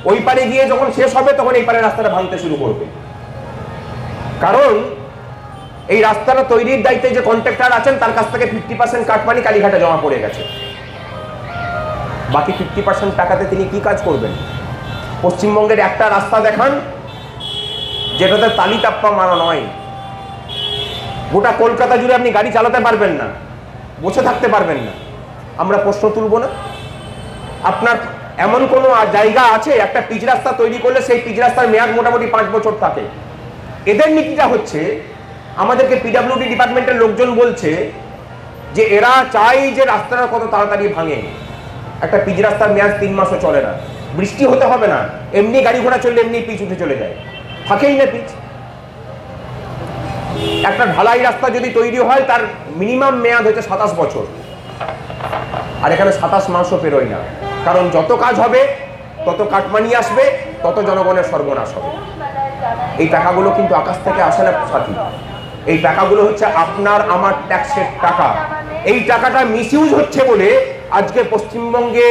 ওই পারে গিয়ে যখন শেষ হবে তখন এই পারে রাস্তাটা ভাঙতে শুরু করবে। কারণ এই রাস্তাটা তৈরির দায়িত্বে যে কন্ট্রাক্টর আছেন তার কাছ থেকে 50% কাটমানি কালীঘাটে জমা পড়ে গেছে। বাকি 50% টাকাতে তিনি কি কাজ করবেন? পশ্চিমবঙ্গের একটা রাস্তা দেখান যেটাতে তালি তাপ্পা মারা নয়। গোটা কলকাতা জুড়ে আপনি গাড়ি চালাতে পারবেন না, বসে থাকতে পারবেন না। আমরা প্রশ্ন তুলব না? আপনার এমন কোনো জায়গা আছে একটা পিচ রাস্তা তৈরি করলে সেই পিচ রাস্তার মেয়াদ মোটামুটি 5 বছর থাকে। এদের নীতিটা হচ্ছে, আমাদেরকে পিডব্লিউডি ডিপার্টমেন্টের লোকজন বলছে যে এরা চাই যে রাস্তাটা কত তাড়াতাড়ি ভাঙে। একটা পিচ রাস্তার মেয়াদ 3 মাসও চলে না, বৃষ্টি হতে হবে না, এমনি গাড়ি ঘোড়া চললে এমনি পিচ উঠে চলে যায়, থাকেই না পিচ। একটা ঢালাই রাস্তা যদি তৈরি হয় তার মিনিমাম মেয়াদ হচ্ছে 27 বছর, আর এখানে 27 মাসও পেরোয় না। কারণ যত কাজ হবে তত কাটমানি আসবে, তত জনগণের সর্বনাশ হবে। এই টাকাগুলো কিন্তু আকাশ থেকে আসে না সাথী, এই টাকাগুলো হচ্ছে আপনার আমার ট্যাক্সের টাকা। এই টাকাটা মিসইউজ হচ্ছে বলে আজকে পশ্চিমবঙ্গে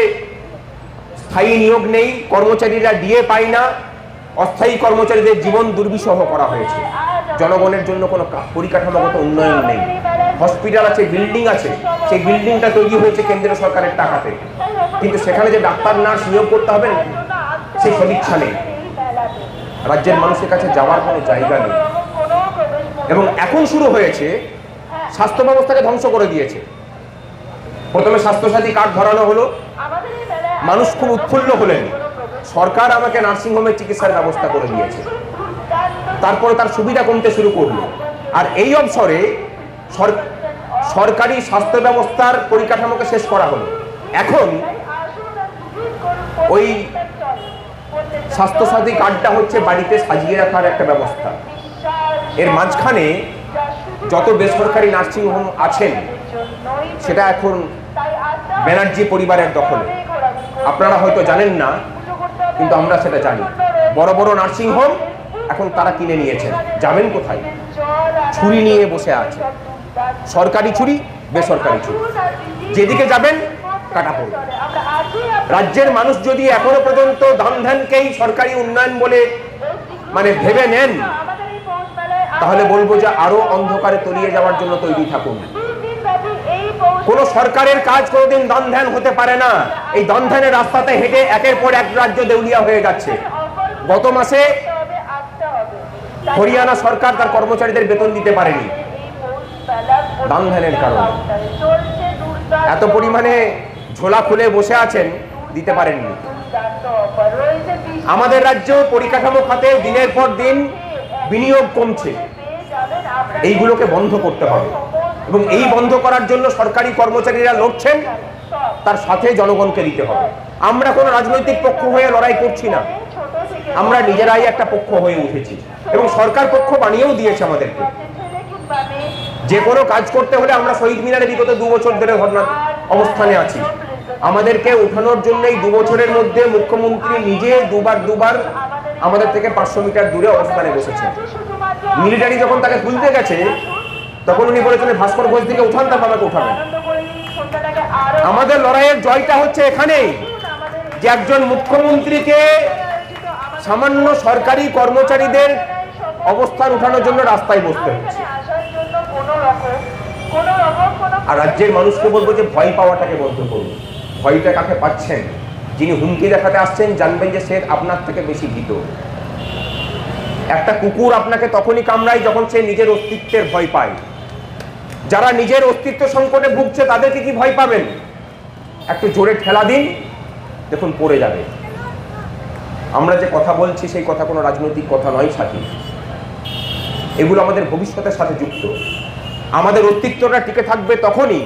স্থায়ী নিয়োগ নেই, কর্মচারীরা ডিএ পায় না, অস্থায়ী কর্মচারীদের জীবন দুর্বিষহ করা হয়েছে। জনগণের জন্য কোনো পরিকাঠামোগত উন্নয়ন নেই। হসপিটাল আছে, বিল্ডিং আছে, সেই বিল্ডিংটা তৈরি হয়েছে কেন্দ্রীয় সরকারের টাকাতে, কিন্তু সেখানে যে ডাক্তার নার্স নিয়োগ করতে হবে সেই সদিচ্ছা নেই। রাজ্যের মানুষের কাছে যাওয়ার কোনো জায়গা নেই এবং এখন শুরু হয়েছে স্বাস্থ্য ব্যবস্থাকে ধ্বংস করে দিয়েছে। প্রথমে স্বাস্থ্যসাথী কার্ড ধরানো হলো, মানুষ খুব উৎফুল্ল হলেন, সরকার আমাকে নার্সিংহোমের চিকিৎসার ব্যবস্থা করে দিয়েছে। তারপরে তার সুবিধা কমতে শুরু করলো, আর এই অবসরে সরকারি স্বাস্থ্য ব্যবস্থার পরিকাঠামোকে শেষ করা হলো। এখন ওই স্বাস্থ্যসাথী কার্ডটা হচ্ছে বাড়িতে সাজিয়ে রাখার একটা ব্যবস্থা। এর মাঝখানে যত বেসরকারি নার্সিংহোম আছেন সেটা এখন ব্যানার্জি পরিবারের দখলে। আপনারা হয়তো জানেন না, কিন্তু আমরা সেটা জানি। বড় বড় নার্সিংহোম এখন তারা কিনে নিয়েছেন। যাবেন কোথায়? ছুরি নিয়ে বসে আছে, সরকারি ছুরি, বেসরকারি ছুরি, যেদিকে যাবেন কাটা পড়বে। রাজ্যের মানুষ যদি এখনো পর্যন্ত ধানকেই সরকারি উন্নয়ন বলে ভেবে নেন, তাহলে বলবো যে আরো অন্ধকারে তলিয়ে যাওয়ার জন্য তৈরি থাকুন। কোন সরকারের কাজ কোনোদিন ধান হতে পারে না। এই ধানের রাস্তাতে হেঁটে একের পর এক রাজ্য দেউলিয়া হয়ে যাচ্ছে। গত মাসে হরিয়ানা সরকার তার কর্মচারীদের বেতন দিতে পারেনি ধানের কারণে। এত পরিমাণে ঝোলা খুলে বসে আছেন, দিতে পারেননি। আমাদের রাজ্য পরিকাঠামো খাতে দিনের পর দিন বিনিয়োগ কমছে, এইগুলোকে বন্ধ করতে হবে এবং এই বন্ধ করার জন্য সরকারি কর্মচারীরা লড়ছেন, তার সাথে জনগণকে দিতে হবে। আমরা কোনো রাজনৈতিক পক্ষ হয়ে লড়াই করছি না, আমরা নিজেরাই একটা পক্ষ হয়ে উঠেছি এবং সরকার পক্ষ বানিয়েও দিয়েছে আমাদেরকে। যে কোনো কাজ করতে হলে আমরা শহীদ মিনারে বিগত 2 বছর ধরে ধর্ণা অবস্থানে আছি। আমাদেরকে উঠানোর জন্য এই 2 বছরের মধ্যে মুখ্যমন্ত্রী নিজে দুবার আমাদের থেকে 500 মিটার দূরে অবস্থানে বসেছেন। মিলিটারি যখন তাকে তুলতে গেছে তখন উনি বলেছেন ভাস্কর ঘোষ দিকে উঠান, তারপর আমাকে উঠাবেন। আমাদের লড়াইয়ের জয়টা হচ্ছে এখানেই যে একজন মুখ্যমন্ত্রীকে সামান্য সরকারি কর্মচারীদের অবস্থান উঠানোর জন্য রাস্তায় বসতে হচ্ছে। আর রাজ্যের মানুষকে বলবো যে ভয় পাওয়াটাকে বন্ধ করুন। ভয়টা কাকে পাচ্ছেন? যিনি হুমকি দেখাতে আসছেন জানবেন যে সে আপনার থেকে বেশি ভীত। একটা কুকুর আপনাকে তখনই কামড়ায় যখন সে নিজের অস্তিত্বের ভয় পায়। যারা নিজের অস্তিত্ব সংকটে ভুগছে তাদেরকে কি ভয় পাবেন? একটু জোরে ঠেলা দিন, দেখুন পড়ে যাবে। আমরা যে কথা বলছি সেই কথা কোনো রাজনৈতিক কথা নয় সাথী, এগুলো আমাদের ভবিষ্যতের সাথে যুক্ত। আমাদের অস্তিত্বটা টিকে থাকবে তখনই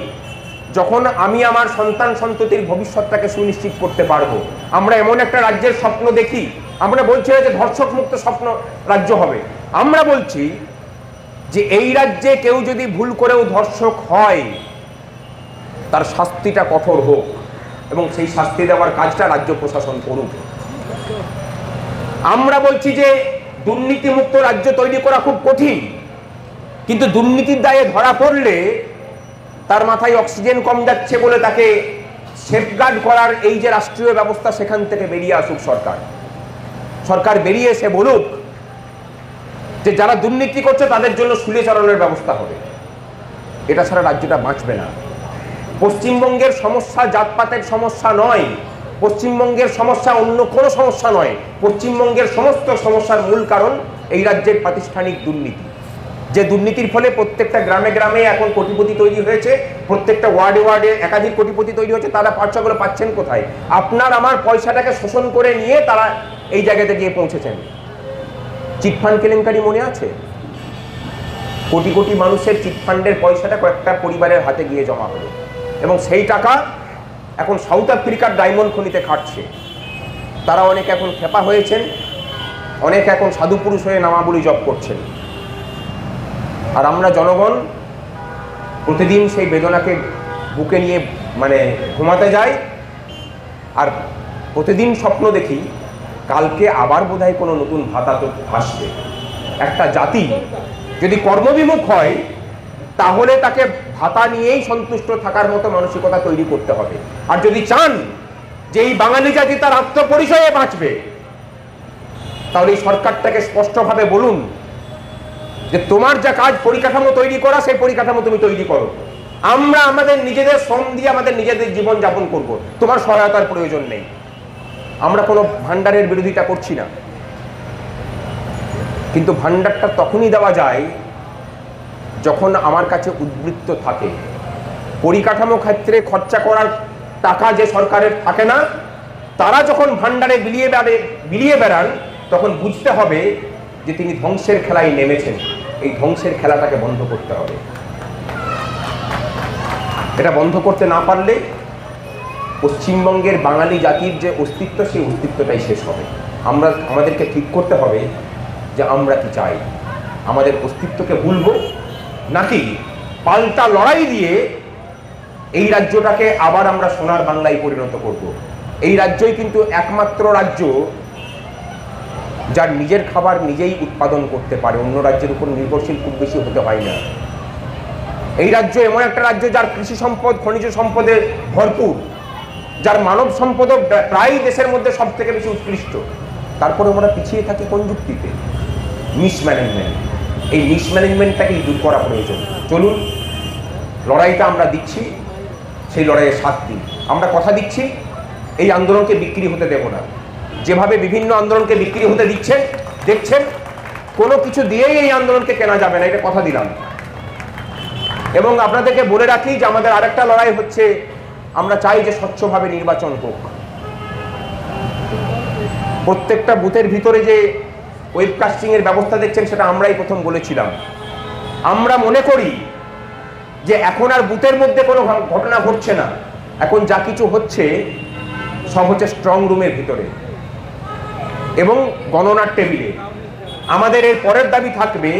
যখন আমি আমার সন্তান সন্ততির ভবিষ্যৎটাকে সুনিশ্চিত করতে পারবো। আমরা এমন একটা রাজ্যের স্বপ্ন দেখি, আমরা বলছি না যে ধর্ষক মুক্ত স্বপ্ন রাজ্য হবে, আমরা বলছি যে এই রাজ্যে কেউ যদি ভুল করেও ধর্ষক হয় তার শাস্তিটা কঠোর হোক এবং সেই শাস্তি দেওয়ার কাজটা রাজ্য প্রশাসন করুক। আমরা বলছি যে দুর্নীতিমুক্ত রাজ্য তৈরি করা খুব কঠিন, কিন্তু দুর্নীতির দায়ে ধরা পড়লে তার মাথায় অক্সিজেন কম যাচ্ছে বলে তাকে সেফগার্ড করার এই যে রাষ্ট্রীয় ব্যবস্থা, সেখান থেকে বেরিয়ে আসুক সরকার বেরিয়ে এসে বলুক যে যারা দুর্নীতি করছে তাদের জন্য শুলে চড়ানোর ব্যবস্থা হবে। এটা ছাড়া রাজ্যটা বাঁচবে না। পশ্চিমবঙ্গের সমস্যা জাতপাতের সমস্যা নয়, পশ্চিমবঙ্গের সমস্যা অন্য কোনো সমস্যা নয়। পশ্চিমবঙ্গের সমস্ত সমস্যার মূল কারণ এই রাজ্যের প্রাতিষ্ঠানিক দুর্নীতি। যে দুর্নীতির ফলে প্রত্যেকটা গ্রামে গ্রামে এখন কোটিপতি তৈরি হয়েছে, প্রত্যেকটা ওয়ার্ডে একাধিক কোটিপতি তৈরি হয়েছে। তারা পয়সাগুলো পাচ্ছেন কোথায়? আপনার আমার পয়সাটাকে শোষণ করে নিয়ে তারা এই জায়গাতে গিয়ে পৌঁছেছেন। চিটফান্ড কেলেঙ্কারি মনে আছে? কোটি কোটি মানুষের চিটফান্ডের পয়সাটা কয়েকটা পরিবারের হাতে গিয়ে জমা হলো এবং সেই টাকা এখন সাউথ আফ্রিকার ডায়মন্ড খনিতে খাটছে। তারা অনেক এখন খেপা হয়েছেন, অনেক এখন সাধু পুরুষ হয়ে নামাবলি জপ করছেন। আর আমরা জনগণ প্রতিদিন সেই বেদনাকে বুকে নিয়ে ঘুমাতে যাই আর প্রতিদিন স্বপ্ন দেখি কালকে আবার বোধহয় কোনো নতুন ভাতা তো আসবে। একটা জাতি যদি কর্মবিমুখ হয় তাহলে তাকে ভাতা নিয়েই সন্তুষ্ট থাকার মতো মানসিকতা তৈরি করতে হবে। আর যদি চান যে এই বাঙালি জাতি তার আত্মপরিচয়ে বাঁচবে, তাহলে এই সরকারটাকে স্পষ্টভাবে বলুন যে তোমার যা কাজ পরিকাঠামো তৈরি করা, সেই পরিকাঠামো তুমি তৈরি করো। আমরা আমাদের নিজেদের শ্রম দিয়ে আমাদের নিজেদের জীবন যাপন করব, তোমার সহায়তার প্রয়োজন নেই। আমরা কোনো ভান্ডারের বিরোধিতা করছি না, কিন্তু ভান্ডারটা তখনই দেওয়া যায় যখন আমার কাছে উদ্বৃত্ত থাকে। পরিকাঠামো ক্ষেত্রে খরচা করার টাকা যে সরকারের থাকে না, তারা যখন ভান্ডারে বিলিয়ে বেড়ান তখন বুঝতে হবে যে তিনি ধ্বংসের খেলায় নেমেছেন। এই ধ্বংসের খেলাটাকে বন্ধ করতে হবে। এটা বন্ধ করতে না পারলে পশ্চিমবঙ্গের বাঙালি জাতির যে অস্তিত্ব, সেই অস্তিত্বটাই শেষ হবে। আমাদেরকে ঠিক করতে হবে যে আমরা কি চাই। আমাদের অস্তিত্বকে ভুলবো নাকি পাল্টা লড়াই দিয়ে এই রাজ্যটাকে আবার আমরা সোনার বাংলায় পরিণত করব। এই রাজ্যই কিন্তু একমাত্র রাজ্য যার নিজের খাবার নিজেই উৎপাদন করতে পারে, অন্য রাজ্যের উপর নির্ভরশীল খুব বেশি হতে হয় না। এই রাজ্য এমন একটা রাজ্য যার কৃষি সম্পদ, খনিজ সম্পদে ভরপুর, যার মানব সম্পদও প্রায় দেশের মধ্যে সব থেকে বেশি উৎকৃষ্ট। তারপরে আমরা পিছিয়ে থাকি কোন যুক্তিতে? মিসম্যানেজমেন্ট। এই মিসম্যানেজমেন্টটাকেই দূর করা প্রয়োজন। চলুন, লড়াইটা আমরা দিচ্ছি, সেই লড়াইয়ে সাথ দিন। আমরা কথা দিচ্ছি এই আন্দোলনকে বিক্রি হতে দেব না। যেভাবে বিভিন্ন আন্দোলনকে বিক্রি হতে দেখছেন, কোনো কিছু দিয়েই এই আন্দোলনকে কেনা যাবে না, এটা কথা দিলাম। এবং আপনাদেরকে বলে রাখি যে আমাদের আরেকটা লড়াই হচ্ছে, আমরা চাই যে স্বচ্ছভাবে নির্বাচন হোক। প্রত্যেকটা বুথের ভিতরে যে ওয়েবকাস্টিং এর ব্যবস্থা দেখছেন, সেটা আমরাই প্রথম বলেছিলাম। আমরা মনে করি যে এখন আর বুথের মধ্যে কোনো ঘটনা ঘটছে না, এখন যা কিছু হচ্ছে সব হচ্ছে স্ট্রং রুমের ভিতরে। এবং গণনার টেবিলে। আমাদের এর পরের দাবি থাকবে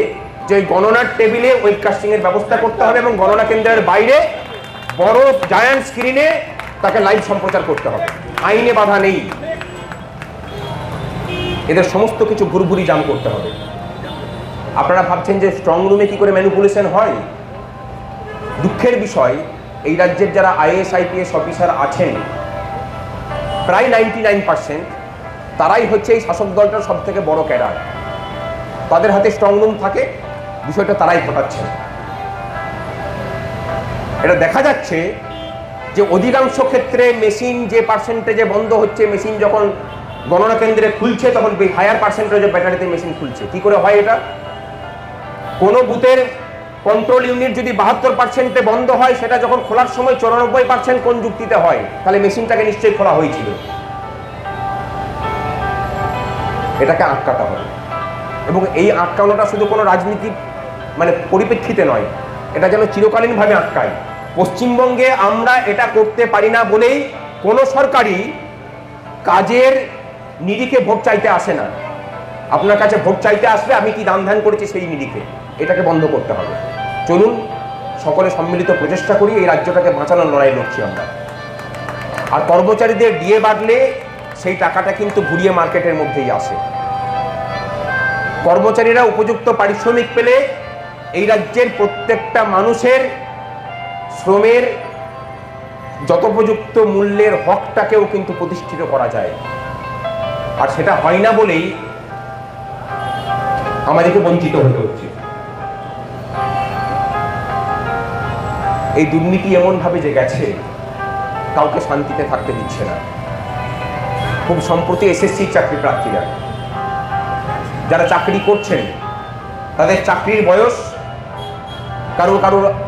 যে ওই গণনার টেবিলে ওয়েবকাস্টিংয়ের ব্যবস্থা করতে হবে এবং গণনা কেন্দ্রের বাইরে বড় জায়ান্ট স্ক্রিনে তাকে লাইভ সম্প্রচার করতে হবে। আইনে বাধা নেই, এদের সমস্ত কিছু ঘুরঘুরি জাম করতে হবে। আপনারা ভাবছেন যে স্ট্রং রুমে কি করে ম্যানিপুলেশন হয়? দুঃখের বিষয়, এই রাজ্যের যারা আইএএস আইপিএস অফিসার আছেন প্রায় 99% তারাই হচ্ছে এই শাসক দলটার সব থেকে বড় ক্যাডার। তাদের হাতে স্ট্রং রুম থাকে, বিষয়টা তারাই ঘটাচ্ছে। এটা দেখা যাচ্ছে যে অধিকাংশ ক্ষেত্রে মেশিন যে পার্সেন্টেজে বন্ধ হচ্ছে, মেশিন যখন গণনা কেন্দ্রে খুলছে তখন হায়ার পার্সেন্টেজে ব্যাটারিতে মেশিন খুলছে। কি করে হয় এটা? কোনো বুথের কন্ট্রোল ইউনিট যদি 72%-এ বন্ধ হয়, সেটা যখন খোলার সময় 94% কোন যুক্তিতে হয়? তাহলে মেশিনটাকে নিশ্চয়ই খোলা হয়েছিল। এটাকে আটকাতে হবে এবং এই আটকানোটা শুধু কোনো রাজনীতি পরিপ্রেক্ষিতে নয়, এটা যেন চিরকালীনভাবে আটকায়। পশ্চিমবঙ্গে আমরা এটা করতে পারি না বলেই কোনো সরকারই কাজের নিরিখে ভোট চাইতে আসে না। আপনার কাছে ভোট চাইতে আসবে আমি কি দান ধ্যান করেছি সেই নিরিখে। এটাকে বন্ধ করতে হবে। চলুন সকলে সম্মিলিত প্রচেষ্টা করি, এই রাজ্যটাকে বাঁচানোর লড়াই লড়ছি আমরা। আর কর্মচারীদের ডিএ বাড়লে সেই টাকাটা কিন্তু ঘুরিয়ে মার্কেটের মধ্যেই আসে। কর্মচারীরা উপযুক্ত পারিশ্রমিক পেলে এই রাজ্যের প্রত্যেকটা মানুষের শ্রমের যথোপযুক্ত মূল্যের হকটাকেও কিন্তু প্রতিষ্ঠিত করা যায়। আর সেটা হয় না বলেই আমাদেরকে বঞ্চিত হতে হচ্ছে। এই দুর্নীতি এমন ভাবে যে গেছে, কাউকে শান্তিতে থাকতে দিচ্ছে না। খুব সম্প্রতি এসএসসি চাকরি প্রার্থীরা যারা চাকরি করছেন, তাদের চাকরির বয়স কারো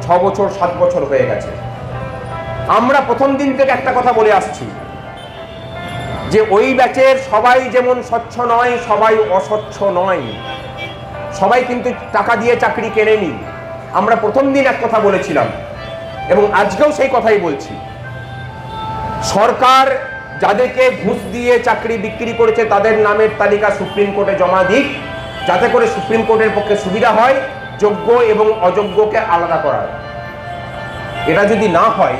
6 বছর 7 বছর হয়ে গেছে। আমরা প্রথম দিন থেকে একটা কথা বলে আসছি যে ওই ব্যাচের সবাই যেমন স্বচ্ছ নয়, সবাই অস্বচ্ছ নয়। সবাই কিন্তু টাকা দিয়ে চাকরি কেনেনি। আমরা প্রথম দিন এক কথা বলেছিলাম এবং আজকেও সেই কথাই বলছি। সরকার যাদেরকে ঘুষ দিয়ে চাকরি বিক্রি করেছে তাদের নামের তালিকা সুপ্রিম কোর্টে জমা দিক, যাতে করে সুপ্রিম কোর্টের পক্ষে সুবিধা হয় যোগ্য এবং অযোগ্যকে আলাদা করার। এটা যদি না হয়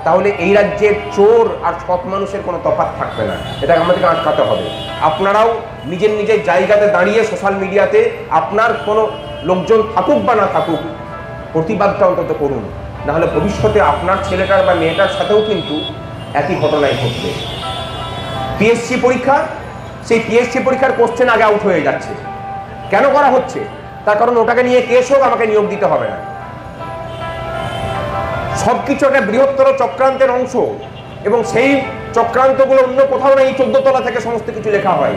তাহলে এই রাজ্যের চোর আর সৎ মানুষের কোনো তফাৎ থাকবে না। এটা আমাদেরকে আটকাতে হবে। আপনারাও নিজের নিজের জায়গাতে দাঁড়িয়ে সোশ্যাল মিডিয়াতে আপনার কোনো লোকজন থাকুক বা না থাকুক, প্রতিবাদটা অন্তত করুন। নাহলে ভবিষ্যতে আপনার ছেলেটার বা মেয়েটার সাথেও কিন্তু একই ঘটনাই ঘটবে। পিএসসি পরীক্ষা, সেই পিএসসি পরীক্ষার কোশ্চেন আগে আউট হয়ে যাচ্ছে। কেন করা হচ্ছে? তার কারণ ওটাকে নিয়ে কেস হোক, আমাকে নিয়োগ দিতে হবে না। সবকিছু একটা বৃহত্তর চক্রান্তের অংশ এবং সেই চক্রান্তগুলো অন্য কোথাও না, এই 14 তলা থেকে সমস্ত কিছু লেখা হয়।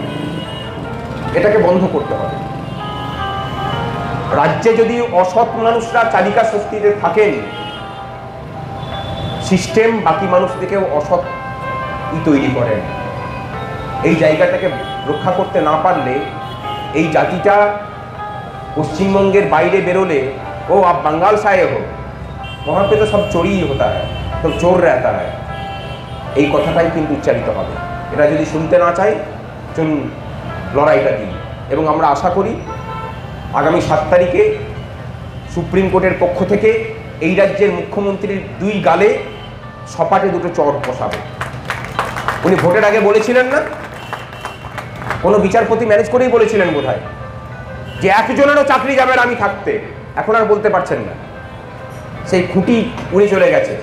এটাকে বন্ধ করতে হবে। রাজ্যে যদি অসৎ মানুষরা চালিকা শক্তিতে থাকেন, সিস্টেম বাকি মানুষদেরকেও অসৎ তৈরি করেন। এই জায়গাটাকে রক্ষা করতে না পারলে এই জাতিটা পশ্চিমবঙ্গের বাইরে বেরোলে ও আপ বাঙ্গাল সায়ে হোক, वहाँ पे तो सब चोरी ही होता है, तो चोर रहता है, এই কথাটাই কিন্তু উচ্চারিত হবে। এটা যদি শুনতে না চাই, চলুন লড়াইটা দিই। এবং আমরা আশা করি আগামী 7 তারিখে সুপ্রিম কোর্টের পক্ষ থেকে এই রাজ্যের মুখ্যমন্ত্রীর 2 গালে সপাটে 2 চর বসাবে। উনি ভোটের আগে বলেছিলেন না, কোনো বিচারপতি ম্যানেজ করেই বলেছিলেন বোধহয়, যে একজনেরও চাকরি যাবে না আমি থাকতে। এখন আর বলতে পারছেন না, সেই খুঁটি উড়ে চলে গেছে।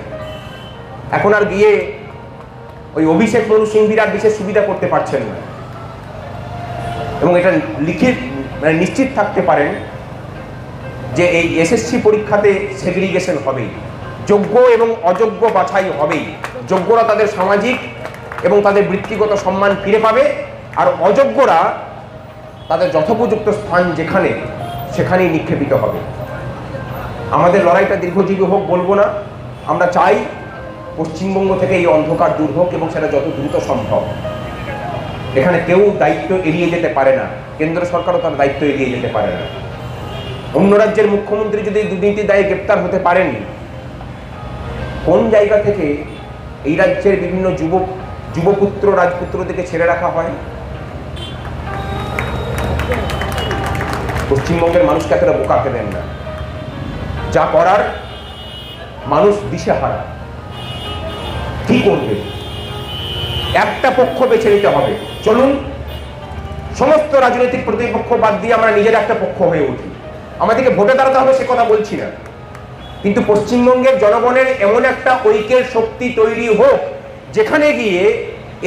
এখন আর গিয়ে ওই অভিষেক মনু সিংভির আর বিশেষ সুবিধা করতে পারছেন না। এবং এটা লিখিত নিশ্চিত থাকতে পারেন যে এই এসএসসি পরীক্ষাতে সেগ্রিগেশন হবেই, যোগ্য এবং অযোগ্য বাছাই হবেই। যোগ্যরা তাদের সামাজিক এবং তাদের বৃত্তিগত সম্মান ফিরে পাবে, আর অযোগ্যরা তাদের যথোপযুক্ত স্থান যেখানে সেখানেই নিক্ষেপিত হবে। আমাদের লড়াইটা দীর্ঘজীবী হোক বলবো না, আমরা চাই পশ্চিমবঙ্গ থেকে এই অন্ধকার দূর হোক এবং সেটা যত দ্রুত সম্ভব। এখানে কেউ দায়িত্ব এড়িয়ে যেতে পারে না, কেন্দ্র সরকারও তার দায়িত্ব এড়িয়ে যেতে পারে না। অন্য রাজ্যের মুখ্যমন্ত্রী যদি দুর্নীতির দায়ে গ্রেপ্তার হতে পারেন, কোন জায়গা থেকে এই রাজ্যের বিভিন্ন যুবপুত্র রাজপুত্রদেরকে ছেড়ে রাখা হয়? পশ্চিমবঙ্গের মানুষকে এতটা বোকা ফেলেন না। যা করার মানুষ দিশেহারা, কি করবে একটা পক্ষ বেছে নিতে হবে। চলুন সমস্ত রাজনৈতিক প্রতিপক্ষ বাদ দিয়ে আমরা নিজের একটা পক্ষ হয়ে উঠি। আমাদেরকে ভোটে দাঁড়াতে হবে সে কথা বলছি না, কিন্তু পশ্চিমবঙ্গের জনগণের এমন একটা ঐক্যের শক্তি তৈরি হোক যেখানে গিয়ে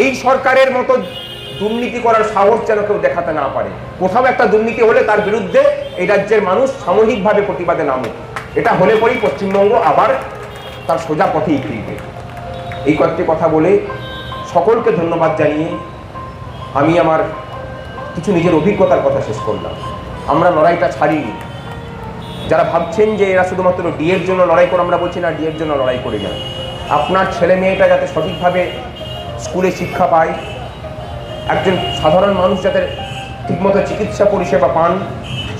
এই সরকারের মতো দুর্নীতি করার সাহস যেন কেউ দেখাতে না পারে। কোথাও একটা দুর্নীতি হলে তার বিরুদ্ধে এই রাজ্যের মানুষ সামূহিকভাবে প্রতিবাদে নামে। এটা হলে পরেই পশ্চিমবঙ্গ আবার তার সোজা পথেই ফিরবে। এই কয়েকটি কথা বলে সকলকে ধন্যবাদ জানিয়ে আমি আমার কিছু নিজের অভিজ্ঞতার কথা শেষ করলাম। আমরা লড়াইটা ছাড়িনি। যারা ভাবছেন যে এরা শুধুমাত্র ডিএর জন্য লড়াই করে, আমরা বলছি না ডিএর জন্য লড়াই করি না। আপনার ছেলে মেয়েটা যাতে সঠিকভাবে স্কুলে শিক্ষা পায়, একজন সাধারণ মানুষ যাতে ঠিকমতো চিকিৎসা পরিষেবা পান,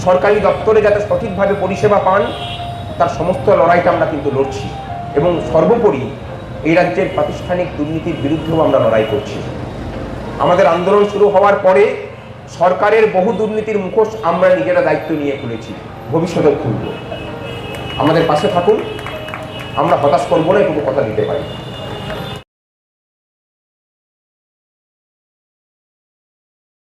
সরকারি দপ্তরে যাতে সঠিকভাবে পরিষেবা পান, তার সমস্ত লড়াইটা আমরা কিন্তু লড়ছি। এবং সর্বোপরি এই রাজ্যের প্রাতিষ্ঠানিক দুর্নীতির বিরুদ্ধেও আমরা লড়াই করছি। আমাদের আন্দোলন শুরু হওয়ার পরে সরকারের বহু দুর্নীতির মুখোশ আমরা নিজেরা দায়িত্ব নিয়ে খুলেছি, ভবিষ্যতেও খুলব। আমাদের পাশে থাকুন, আমরা হতাশ করবো না, এটুকু কথা দিতে পারি।